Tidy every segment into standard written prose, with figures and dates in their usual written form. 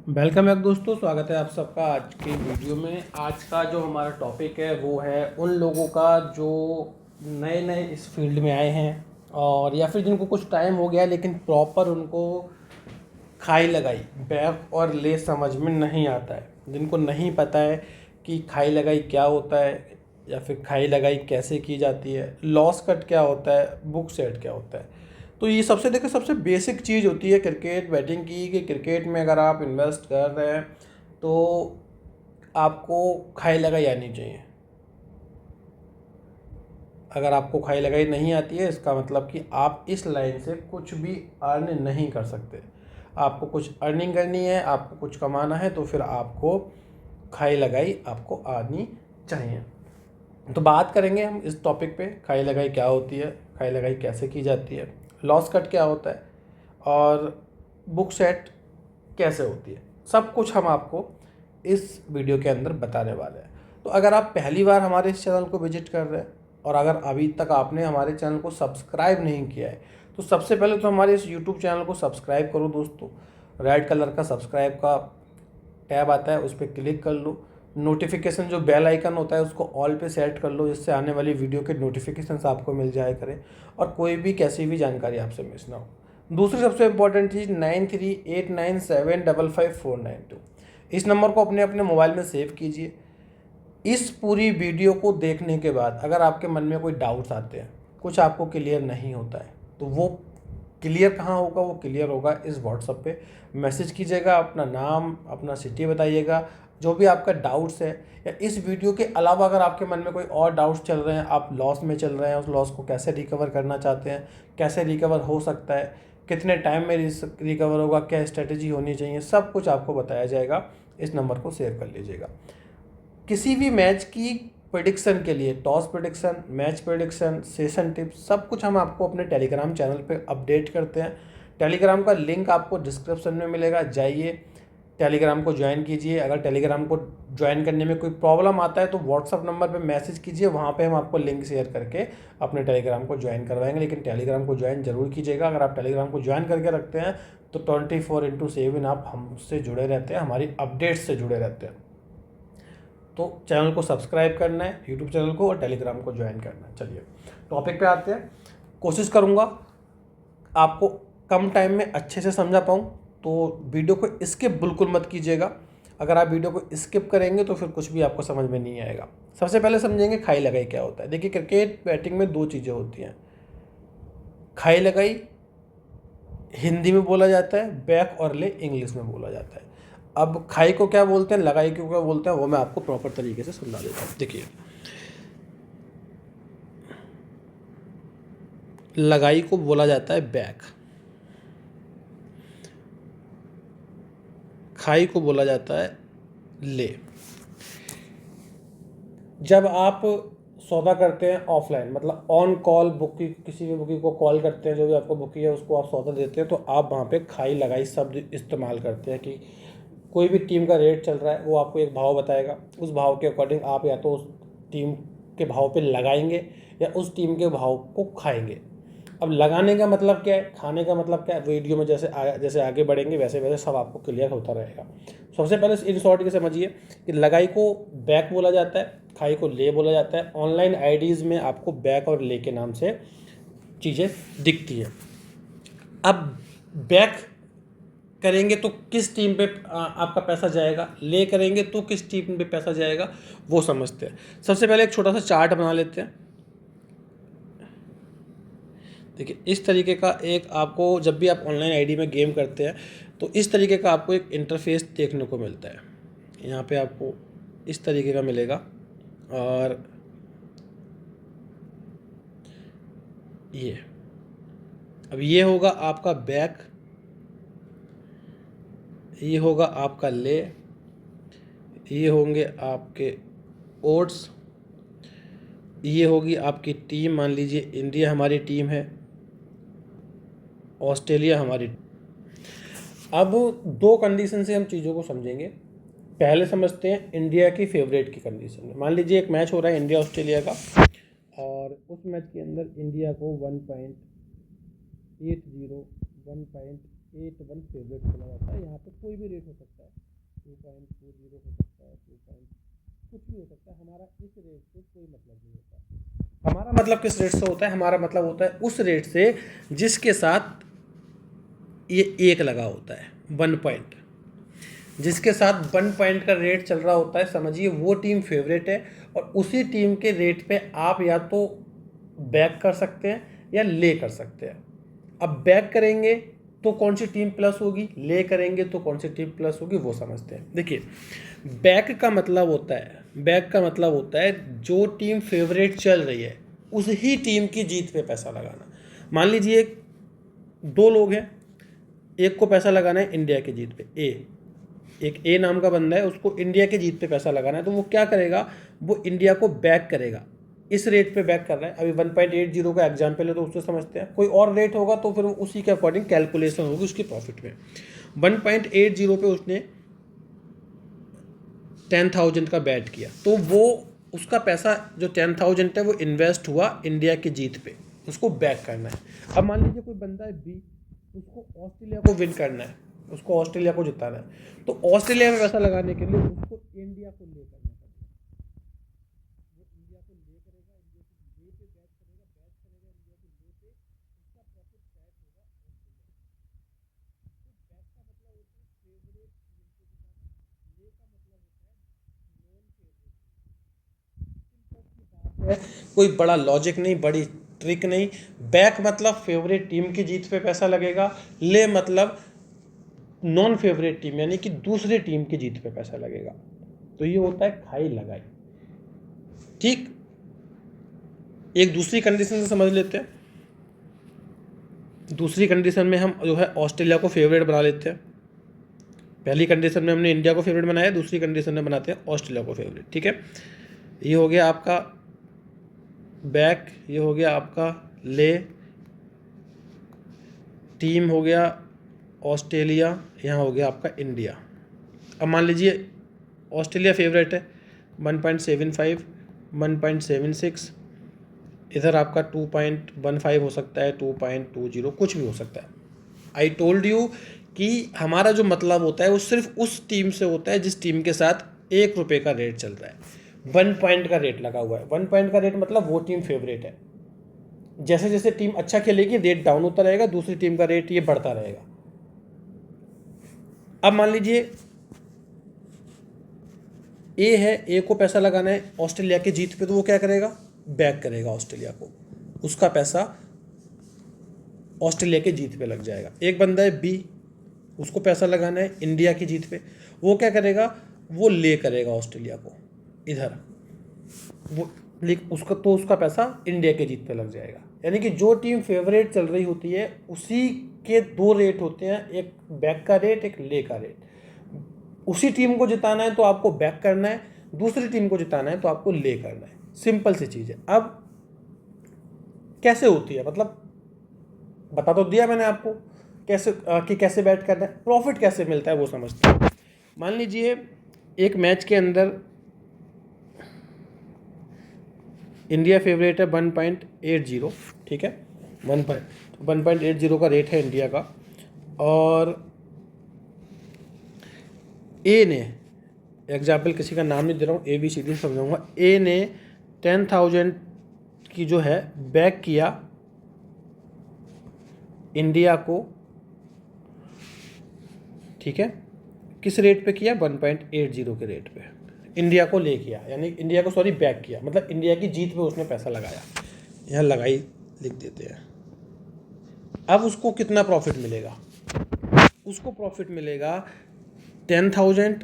Welcome back दोस्तों, स्वागत है आप सबका आज की वीडियो में। आज का जो हमारा टॉपिक है वो है उन लोगों का जो नए नए इस फील्ड में आए हैं और या फिर जिनको कुछ टाइम हो गया लेकिन प्रॉपर उनको खाई लगाई बैक और ले समझ में नहीं आता है। जिनको नहीं पता है कि खाई लगाई क्या होता है या फिर खाई लगाई कैसे की जाती है, लॉस कट क्या होता है, बुक सेट क्या होता है। तो ये सबसे बेसिक चीज़ होती है क्रिकेट बैटिंग की, कि क्रिकेट में अगर आप इन्वेस्ट कर रहे हैं तो आपको खाई लगाई आनी चाहिए। अगर आपको खाई लगाई नहीं आती है इसका मतलब कि आप इस लाइन से कुछ भी अर्न नहीं कर सकते। आपको कुछ अर्निंग करनी है, आपको कुछ कमाना है, तो फिर आपको खाई लगाई आपको आनी चाहिए। तो बात करेंगे हम इस टॉपिक पे, खाई लगाई क्या होती है, खाई लगाई कैसे की जाती है, लॉस कट क्या होता है और बुक सेट कैसे होती है। सब कुछ हम आपको इस वीडियो के अंदर बताने वाले हैं। तो अगर आप पहली बार हमारे इस चैनल को विजिट कर रहे हैं और अगर अभी तक आपने हमारे चैनल को सब्सक्राइब नहीं किया है तो सबसे पहले तो हमारे इस यूट्यूब चैनल को सब्सक्राइब करो दोस्तों। रेड कलर का सब्सक्राइब का टैब आता है, उस पर क्लिक कर लो। नोटिफिकेशन जो बेल आइकन होता है उसको ऑल पे सेट कर लो, जिससे आने वाली वीडियो के नोटिफिकेशंस आपको मिल जाया करें और कोई भी कैसी भी जानकारी आपसे मिस ना हो। दूसरी सबसे इंपॉर्टेंट चीज़ 9389755492, इस नंबर को अपने अपने मोबाइल में सेव कीजिए। इस पूरी वीडियो को देखने के बाद अगर आपके मन में कोई डाउट्स आते हैं, कुछ आपको क्लियर नहीं होता है, तो वो क्लियर कहाँ होगा? वो क्लियर होगा इस व्हाट्सएप पे। मैसेज कीजिएगा, अपना नाम अपना सिटी बताइएगा, जो भी आपका डाउट्स है। या इस वीडियो के अलावा अगर आपके मन में कोई और डाउट्स चल रहे हैं, आप लॉस में चल रहे हैं, उस लॉस को कैसे रिकवर करना चाहते हैं, कैसे रिकवर हो सकता है, कितने टाइम में रिकवर होगा, क्या स्ट्रेटेजी होनी चाहिए, सब कुछ आपको बताया जाएगा। इस नंबर को शेयर कर लीजिएगा। किसी भी मैच की प्रेडिक्शन के लिए, toss prediction, match prediction, session tips, सब कुछ हम आपको अपने टेलीग्राम चैनल पे अपडेट करते हैं। टेलीग्राम का लिंक आपको डिस्क्रिप्शन में मिलेगा, जाइए टेलीग्राम को ज्वाइन कीजिए। अगर टेलीग्राम को ज्वाइन करने में कोई प्रॉब्लम आता है तो व्हाट्सअप नंबर पे मैसेज कीजिए, वहाँ पे हम आपको लिंक शेयर करके अपने टेलीग्राम को ज्वाइन करवाएंगे। लेकिन टेलीग्राम को ज्वाइन जरूर कीजिएगा। अगर आप टेलीग्राम को ज्वाइन करके रखते हैं तो 24/7 आप हमसे जुड़े रहते हैं, हमारी अपडेट्स से जुड़े रहते हैं। तो चैनल को सब्सक्राइब करना है, यूट्यूब चैनल को, और टेलीग्राम को ज्वाइन करना है। चलिए टॉपिक पे आते हैं। कोशिश करूँगा आपको कम टाइम में अच्छे से समझा पाऊँ, तो वीडियो को स्किप बिल्कुल मत कीजिएगा। अगर आप वीडियो को स्किप करेंगे तो फिर कुछ भी आपको समझ में नहीं आएगा। सबसे पहले समझेंगे खाई लगाई क्या होता है। देखिए, क्रिकेट बैटिंग में दो चीज़ें होती हैं। खाई लगाई हिंदी में बोला जाता है, बैक और ले इंग्लिश में बोला जाता है। अब खाई को क्या बोलते हैं, लगाई को क्या बोलते हैं, वो मैं आपको प्रॉपर तरीके से समझा देता हूँ। देखिए, लगाई को बोला जाता है बैक, खाई को बोला जाता है ले। जब आप सौदा करते हैं ऑफलाइन, मतलब ऑन कॉल बुकी, किसी भी बुकी को कॉल करते हैं, जो भी आपको बुकी है उसको आप सौदा देते हैं, तो आप वहाँ पे खाई लगाई शब्द इस्तेमाल करते हैं कि कोई भी टीम का रेट चल रहा है, वो आपको एक भाव बताएगा। उस भाव के अकॉर्डिंग आप या तो उस टीम के भाव पे लगाएंगे या उस टीम के भाव को खाएंगे। अब लगाने का मतलब क्या है, खाने का मतलब क्या है, वीडियो में जैसे आगे बढ़ेंगे वैसे वैसे सब आपको क्लियर होता रहेगा। सबसे पहले इन शॉर्ट के समझिए कि लगाई को बैक बोला जाता है, खाई को ले बोला जाता है। ऑनलाइन आईडीज़ में आपको बैक और ले के नाम से चीज़ें दिखती हैं। अब बैक करेंगे तो किस टीम पे आपका पैसा जाएगा, ले करेंगे तो किस टीम पे पैसा जाएगा, वो समझते हैं। सबसे पहले एक छोटा सा चार्ट बना लेते हैं। देखिए, इस तरीके का एक आपको, जब भी आप ऑनलाइन आईडी में गेम करते हैं तो इस तरीके का आपको एक इंटरफेस देखने को मिलता है। यहाँ पे आपको इस तरीके का मिलेगा और ये, अब ये होगा आपका बैक, ये होगा आपका ले, ये होंगे आपके ओट्स, ये होगी आपकी टीम। मान लीजिए इंडिया हमारी टीम है, ऑस्ट्रेलिया हमारी। अब दो कंडीशन से हम चीज़ों को समझेंगे। पहले समझते हैं इंडिया की फेवरेट की कंडीशन। मान लीजिए एक मैच हो रहा है इंडिया ऑस्ट्रेलिया का, और उस मैच के अंदर इंडिया को 1.80, 2.81 फेवरेट बोला जाता है। यहाँ पे कोई भी रेट हो सकता है, 2.20 हो सकता है, 2. कुछ भी हो सकता है। हमारा इस रेट से कोई मतलब नहीं होता। हमारा मतलब किस रेट से होता है? हमारा मतलब होता है उस रेट से जिसके साथ ये एक लगा होता है, 1 पॉइंट। जिसके साथ 1 पॉइंट का रेट चल रहा होता है, समझिए वो टीम फेवरेट है, और उसी टीम के रेट पे आप या तो बैक कर सकते हैं या ले कर सकते हैं। अब बैक करेंगे तो कौन सी टीम प्लस होगी, ले करेंगे तो कौन सी टीम प्लस होगी, वो समझते हैं। देखिए, बैक का मतलब होता है, बैक का मतलब होता है जो टीम फेवरेट चल रही है उस ही टीम की जीत पे पैसा लगाना। मान लीजिए दो लोग हैं, एक को पैसा लगाना है इंडिया की जीत पे, एक ए नाम का बंदा है, उसको इंडिया की जीत पे पैसा लगाना है, तो वो क्या करेगा, वो इंडिया को बैक करेगा। इस रेट पे बैक कर रहा है। अभी 1.80 का एग्जाम्पल है तो उससे समझते हैं। कोई और रेट होगा तो फिर उसी के अकॉर्डिंग कैलकुलेशन होगी उसकी प्रॉफिट में। 1.80 पे उसने 10,000 का बैट किया, तो वो उसका पैसा जो 10,000 है वो इन्वेस्ट हुआ इंडिया की जीत पे, उसको बैक करना है। अब मान लीजिए कोई बंदा है बी, उसको ऑस्ट्रेलिया को विन करना है, उसको ऑस्ट्रेलिया को जिताना है, तो ऑस्ट्रेलिया में पैसा लगाने के लिए उसको इंडिया को ले करना पड़ेगा। वो इंडिया को ले करेगा, इंडिया को ले पे बैट करेगा, बैट करेगा इंडिया को ले पे, उसका प्रॉफिट बैक होगा ऑस्ट्रेलिया को। तो बैक का मतलब होता है फेवरेट टीम को जिताना, ले का मतलब होता है नॉन फेवरेट। कोई बड़ा लॉजिक नहीं, बड़ी ट्रिक नहीं। बैक मतलब फेवरेट टीम की जीत पे पैसा लगेगा, ले मतलब नॉन फेवरेट टीम यानी कि दूसरे टीम की जीत पे पैसा लगेगा। तो ये होता है खाई लगाई। ठीक, एक दूसरी कंडीशन से समझ लेते हैं। दूसरी कंडीशन में हम जो है ऑस्ट्रेलिया को फेवरेट बना लेते हैं। पहली कंडीशन में हमने इंडिया को फेवरेट बनाया, दूसरी कंडीशन में बनाते हैं ऑस्ट्रेलिया को फेवरेट। ठीक है, ये हो गया आपका बैक, ये हो गया आपका ले, टीम हो गया ऑस्ट्रेलिया, यहाँ हो गया आपका इंडिया। अब मान लीजिए ऑस्ट्रेलिया फेवरेट है, 1.75, 1.76, इधर आपका 2.15 हो सकता है, 2.20, कुछ भी हो सकता है। आई टोल्ड यू कि हमारा जो मतलब होता है वो सिर्फ उस टीम से होता है जिस टीम के साथ 1 रुपये का रेट चल रहा है, 1 पॉइंट का रेट लगा हुआ है। 1 पॉइंट का रेट मतलब वो टीम फेवरेट है। जैसे जैसे टीम अच्छा खेलेगी रेट डाउन होता रहेगा, दूसरी टीम का रेट ये बढ़ता रहेगा। अब मान लीजिए ए है, ए को पैसा लगाना है ऑस्ट्रेलिया की जीत पे, तो वो क्या करेगा, बैक करेगा ऑस्ट्रेलिया को, उसका पैसा ऑस्ट्रेलिया की जीत पे लग जाएगा। एक बंदा है बी, उसको पैसा लगाना है इंडिया की जीत पे, वो क्या करेगा, वो ले करेगा ऑस्ट्रेलिया को इधर, वो उसका तो उसका पैसा इंडिया के जीत पे लग जाएगा। यानी कि जो टीम फेवरेट चल रही होती है उसी के दो रेट होते हैं, एक बैक का रेट, एक ले का रेट। उसी टीम को जिताना है तो आपको बैक करना है, दूसरी टीम को जिताना है तो आपको ले करना है। सिंपल सी चीज़ है। अब कैसे होती है, मतलब बता तो दिया मैंने आपको कैसे कि कैसे बैट करना है, प्रॉफिट कैसे मिलता है वो समझते हैं। मान लीजिए एक मैच के अंदर इंडिया फेवरेट है 1.80, ठीक है, 1.80 का रेट है इंडिया का, और ए ने, एग्जाम्पल किसी का नाम नहीं दे रहा हूँ, ABCD समझाऊंगा, ए ने 10,000 की जो है बैक किया इंडिया को, ठीक है, किस रेट पे किया, 1.80 के रेट पे इंडिया को ले किया, यानी इंडिया को सॉरी बैक किया, मतलब इंडिया की जीत पे उसने पैसा लगाया। यहाँ लगाई लिख देते हैं। अब उसको कितना प्रॉफिट मिलेगा, उसको प्रॉफिट मिलेगा 10,000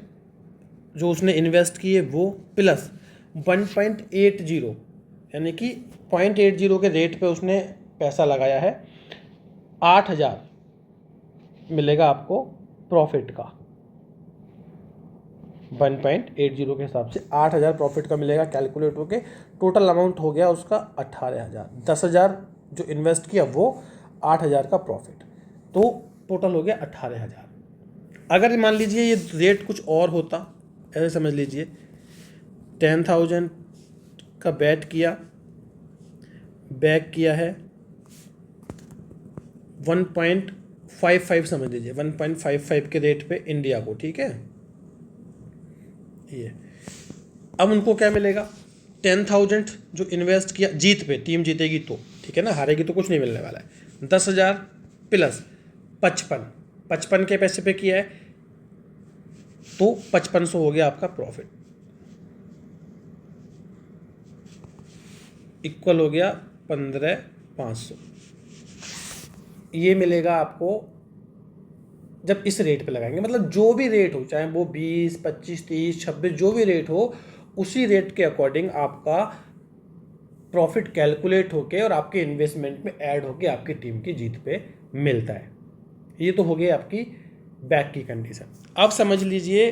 जो उसने इन्वेस्ट किए वो, प्लस 1.80 यानी कि 0.80 के रेट पे उसने पैसा लगाया है, 8,000 मिलेगा आपको प्रॉफिट का। 1.80 के हिसाब से 8,000 प्रॉफिट का मिलेगा कैलकुलेट होके। टोटल अमाउंट हो गया उसका 18,000। 10,000 जो इन्वेस्ट किया वो, 8,000 का प्रॉफिट, तो टोटल हो गया 18,000। अगर मान लीजिए ये रेट कुछ और होता, ऐसे समझ लीजिए 10,000 का बैट किया, बैक किया है 1.80 1.55 समझ लीजिए, 1.55 के रेट पे इंडिया को, ठीक है। ये अब उनको क्या मिलेगा, 10,000 जो इन्वेस्ट किया, जीत पे टीम जीतेगी तो, ठीक है ना, हारेगी तो कुछ नहीं मिलने वाला है। 10,000 प्लस 55 के पैसे पे किया है तो 5500 हो गया आपका प्रॉफिट, इक्वल हो गया 15,500। ये मिलेगा आपको जब इस रेट पे लगाएंगे, मतलब जो भी रेट हो, चाहे वो 20, 25, 30, 26 जो भी रेट हो, उसी रेट के अकॉर्डिंग आपका प्रॉफिट कैलकुलेट होके और आपके इन्वेस्टमेंट में ऐड होके आपकी टीम की जीत पे मिलता है। ये तो हो गई आपकी बैक की कंडीशन। अब समझ लीजिए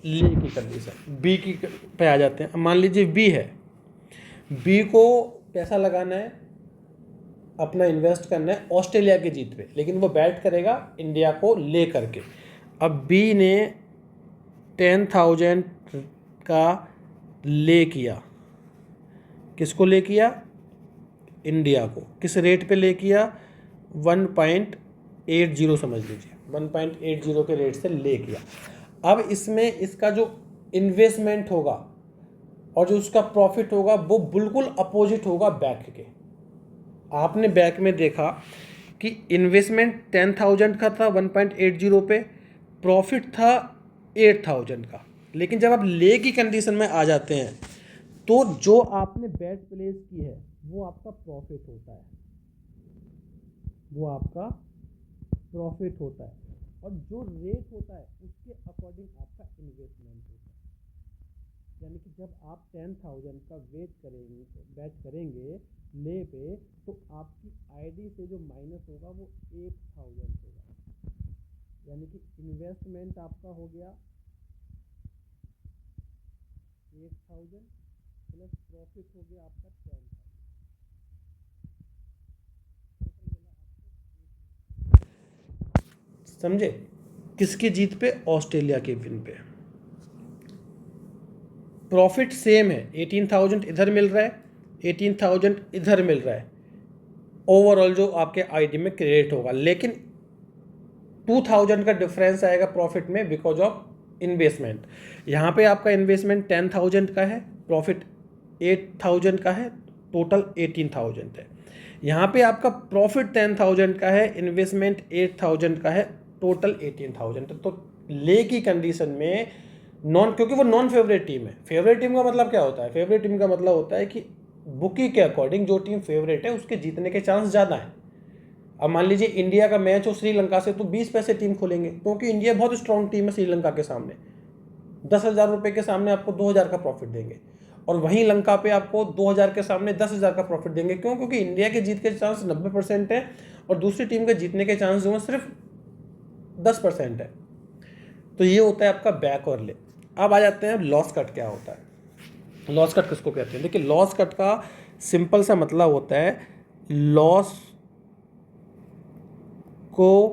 ले की कंडीशन, बी की पे आ जाते हैं। मान लीजिए बी है, बी को पैसा लगाना है, अपना इन्वेस्ट करना है ऑस्ट्रेलिया की जीत पे, लेकिन वो बैट करेगा इंडिया को ले करके। अब बी ने 10,000 का ले किया, किसको ले किया, इंडिया को। किस रेट पे ले किया, 1.80 समझ लीजिए, 1.80 के रेट से ले किया। अब इसमें इसका जो इन्वेस्टमेंट होगा और जो उसका प्रॉफिट होगा वो बिल्कुल अपोजिट होगा बैक के। आपने बैक में देखा कि इन्वेस्टमेंट 10,000 का था 1.80 पे, प्रॉफिट था 8,000 का। लेकिन जब आप ले की कंडीशन में आ जाते हैं तो जो आपने बेट प्लेस की है वो आपका प्रॉफिट होता है, वो आपका प्रॉफिट होता है, और जो रेट होता है उसके अकॉर्डिंग आपका इन्वेस्टमेंट होता है। यानी कि जब आप 10,000 का बेट करेंगे ले पे, तो आपकी आईडी से जो माइनस होगा वो 8,000 होगा। यानी कि इन्वेस्टमेंट आपका हो गया 8,000 प्लस प्रॉफिट हो गया आपका 10,000। समझे, किसकी जीत पे, ऑस्ट्रेलिया के विन पे। प्रॉफिट सेम है, 18,000 इधर मिल रहा है, 18,000 इधर मिल रहा है, ओवरऑल जो आपके आईडी में क्रिएट होगा, लेकिन 2,000 का डिफरेंस आएगा प्रॉफिट में बिकॉज ऑफ इन्वेस्टमेंट। यहाँ पे आपका इन्वेस्टमेंट 10,000 का है, प्रॉफिट 8,000 का है, टोटल 18,000 है। यहाँ पे आपका प्रॉफिट 10,000 का है, इन्वेस्टमेंट 8,000 का है, टोटल 18,000 है। तो ले की कंडीशन में क्योंकि वो नॉन फेवरेट टीम है। फेवरेट टीम का मतलब क्या होता है, फेवरेट टीम का मतलब होता है कि बुकी के अकॉर्डिंग जो टीम फेवरेट है उसके जीतने के चांस ज़्यादा है। अब मान लीजिए इंडिया का मैच हो श्रीलंका से, तो 20 पैसे टीम खोलेंगे, क्योंकि इंडिया बहुत स्ट्रॉन्ग टीम है। श्रीलंका के सामने 10,000 रुपये के सामने आपको 2,000 का प्रॉफिट देंगे, और वहीं लंका पे आपको 2,000 के सामने 10,000 का प्रॉफिट देंगे। क्यों, क्योंकि इंडिया के जीत के चांस 90% है और दूसरी टीम के जीतने के चांस जो है सिर्फ 10% है। तो ये होता है आपका बैक और ले। अब आ जाते हैं लॉस कट क्या होता है। लॉस कट किसको कहते हैं, देखिए लॉस कट का सिंपल सा मतलब होता है लॉस को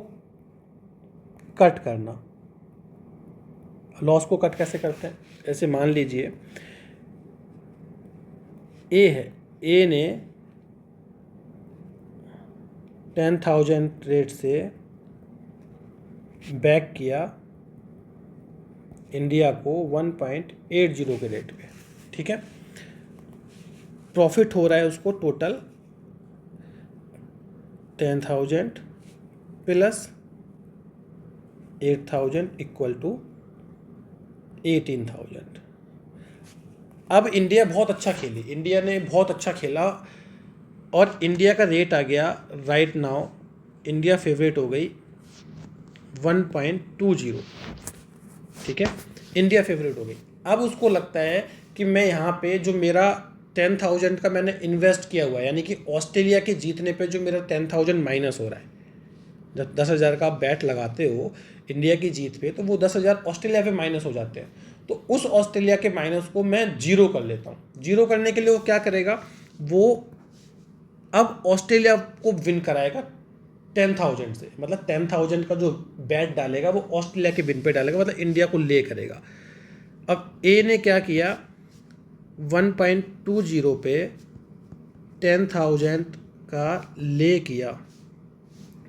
कट करना। लॉस को कट कैसे करते हैं, ऐसे मान लीजिए ए है, ए ने 10,000 रेट से बैक किया इंडिया को 1.80 के रेट पे, ठीक है। प्रॉफिट हो रहा है उसको टोटल 10,000 प्लस 8,000 इक्वल टू 18,000। अब इंडिया बहुत अच्छा खेली, इंडिया ने बहुत अच्छा खेला और इंडिया का रेट आ गया राइट नाउ, इंडिया फेवरेट हो गई 1.20, ठीक है, इंडिया फेवरेट हो गई। अब उसको लगता है कि मैं यहाँ पे जो मेरा 10,000 का मैंने इन्वेस्ट किया हुआ है, यानी कि ऑस्ट्रेलिया के जीतने पे जो मेरा 10,000 माइनस हो रहा है, जब 10,000 का आप बैट लगाते हो इंडिया की जीत पे, तो वो 10,000 ऑस्ट्रेलिया पे माइनस हो जाते हैं। तो उस ऑस्ट्रेलिया के माइनस को मैं जीरो कर लेता हूँ। जीरो करने के लिए वो क्या करेगा, वो अब ऑस्ट्रेलिया को विन कराएगा 10,000 से, मतलब 10,000 का जो बैट डालेगा वो ऑस्ट्रेलिया के विन पे डालेगा, मतलब इंडिया को ले करेगा। अब ए ने क्या किया, 1.20 पे 10,000 का ले किया,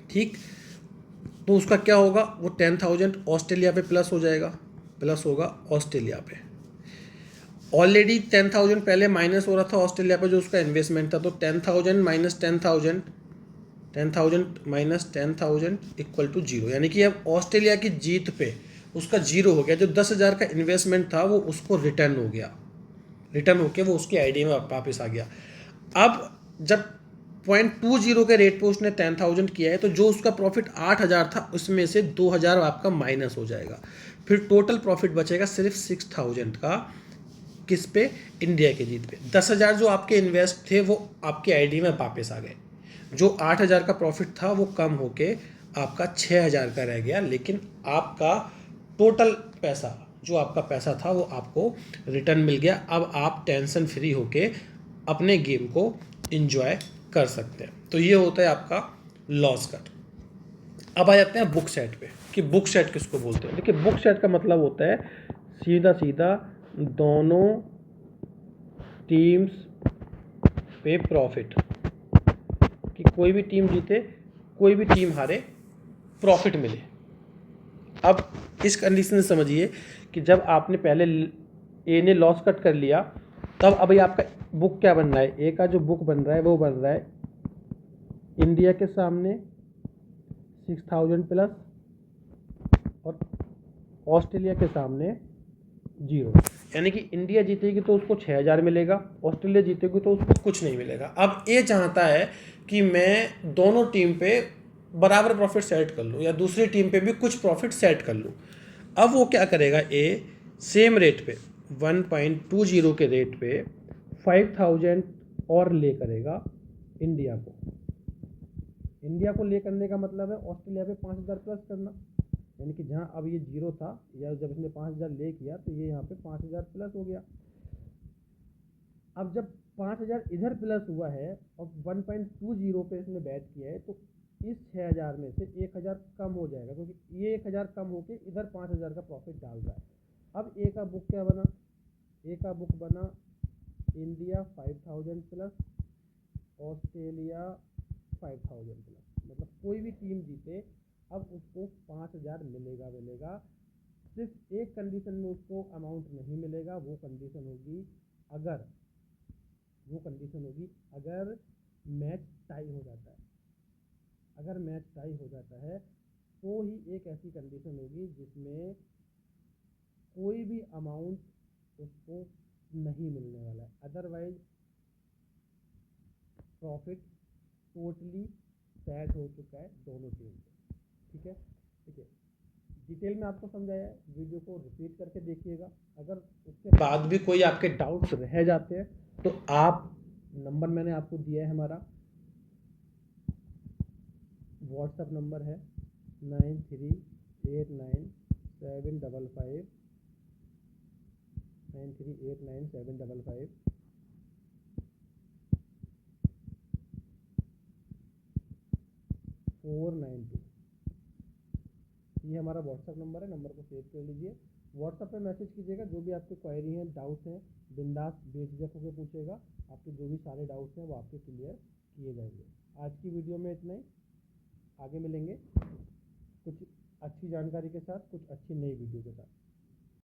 ठीक। तो उसका क्या होगा, वो 10,000 ऑस्ट्रेलिया पे प्लस हो जाएगा, प्लस होगा ऑस्ट्रेलिया पे। ऑलरेडी 10,000 पहले माइनस हो रहा था ऑस्ट्रेलिया पे जो उसका इन्वेस्टमेंट था, तो 10,000 minus 10,000, 10,000 minus 10,000 equal to zero, यानी कि अब ऑस्ट्रेलिया की जीत पे उसका जीरो हो गया। जो 10,000 का इन्वेस्टमेंट था वो उसको रिटर्न हो गया, रिटर्न होके वो उसकी आईडी में वापस आ गया। अब जब 0.20 के रेट पे उसने 10,000 किया है, तो जो उसका प्रॉफिट 8,000 था उसमें से 2,000 आपका माइनस हो जाएगा, फिर टोटल प्रॉफिट बचेगा सिर्फ 6,000 का। किस पे, इंडिया की जीत पे। 10,000 जो आपके इन्वेस्ट थे वो आपकी आईडी में वापस आ गए, जो 8,000 का प्रॉफिट था वो कम होके आपका 6,000 का रह गया, लेकिन आपका टोटल पैसा, जो आपका पैसा था वो आपको रिटर्न मिल गया। अब आप टेंशन फ्री होके अपने गेम को इंजॉय कर सकते हैं। तो ये होता है आपका लॉस कट। अब आ जाते हैं बुक सेट पे, कि बुक सेट किसको बोलते हैं। देखिए, बुक सेट का मतलब होता है सीधा सीधा दोनों टीम्स पे प्रॉफिट, कि कोई भी टीम जीते कोई भी टीम हारे, प्रॉफिट मिले। अब इस कंडीशन से समझिए कि जब आपने पहले ए ने लॉस कट कर लिया, तब अभी आपका बुक क्या बन रहा है, ए का जो बुक बन रहा है वो बन रहा है इंडिया के सामने 6,000 प्लस और ऑस्ट्रेलिया के सामने जीरो। यानी कि इंडिया जीतेगी तो उसको 6,000 मिलेगा, ऑस्ट्रेलिया जीतेगी तो उसको कुछ नहीं मिलेगा। अब ये चाहता है कि मैं दोनों टीम पे बराबर प्रॉफिट सेट कर लूँ, या दूसरी टीम पे भी कुछ प्रॉफिट सेट कर लूँ। अब वो क्या करेगा, ए सेम रेट पे 1.20 के रेट पे 5,000 और ले करेगा इंडिया को। इंडिया को ले करने का मतलब है ऑस्ट्रेलिया पे 5,000 प्लस करना, यानी कि जहाँ अब ये जीरो था, या जब इसने 5,000 ले किया तो ये यहाँ पे 5,000 प्लस हो गया। अब जब 5,000 इधर प्लस हुआ है और 1.20 पे इसने बैट किया है, तो इस 6,000 में से 1,000 कम हो जाएगा, क्योंकि ये 1,000 कम होके इधर 5,000 का प्रॉफिट डाल रहा है। अब ए का बुक क्या बना, ए का बुक बना इंडिया 5,000 प्लस, ऑस्ट्रेलिया 5,000 प्लस, मतलब कोई भी टीम जीते अब उसको 5,000 मिलेगा। सिर्फ एक कंडीशन में उसको अमाउंट नहीं मिलेगा, वो कंडीशन होगी अगर मैच टाई हो जाता है। अगर मैच टाई हो जाता है तो ही एक ऐसी कंडीशन होगी जिसमें कोई भी अमाउंट उसको नहीं मिलने वाला है, अदरवाइज प्रॉफिट टोटली सेट हो चुका है दोनों टीम को। ठीक है, डिटेल में आपको समझाया है, वीडियो को रिपीट करके देखिएगा। अगर उसके बाद भी कोई आपके डाउट्स रह जाते हैं तो आप, नंबर मैंने आपको दिया है हमारा, व्हाट्सएप नंबर है 938955 492। ये हमारा व्हाट्सएप नंबर है, नंबर को सेव कर लीजिए। व्हाट्सएप पे मैसेज कीजिएगा, जो भी आपके क्वेरी हैं, डाउट्स हैं, बिंदास बेझिझक होकर पूछिएगा। आपके जो भी सारे डाउट्स हैं वो आपके क्लियर किए जाएंगे। आज की वीडियो में इतना ही, आगे मिलेंगे कुछ अच्छी जानकारी के साथ, कुछ अच्छी नई वीडियो के साथ।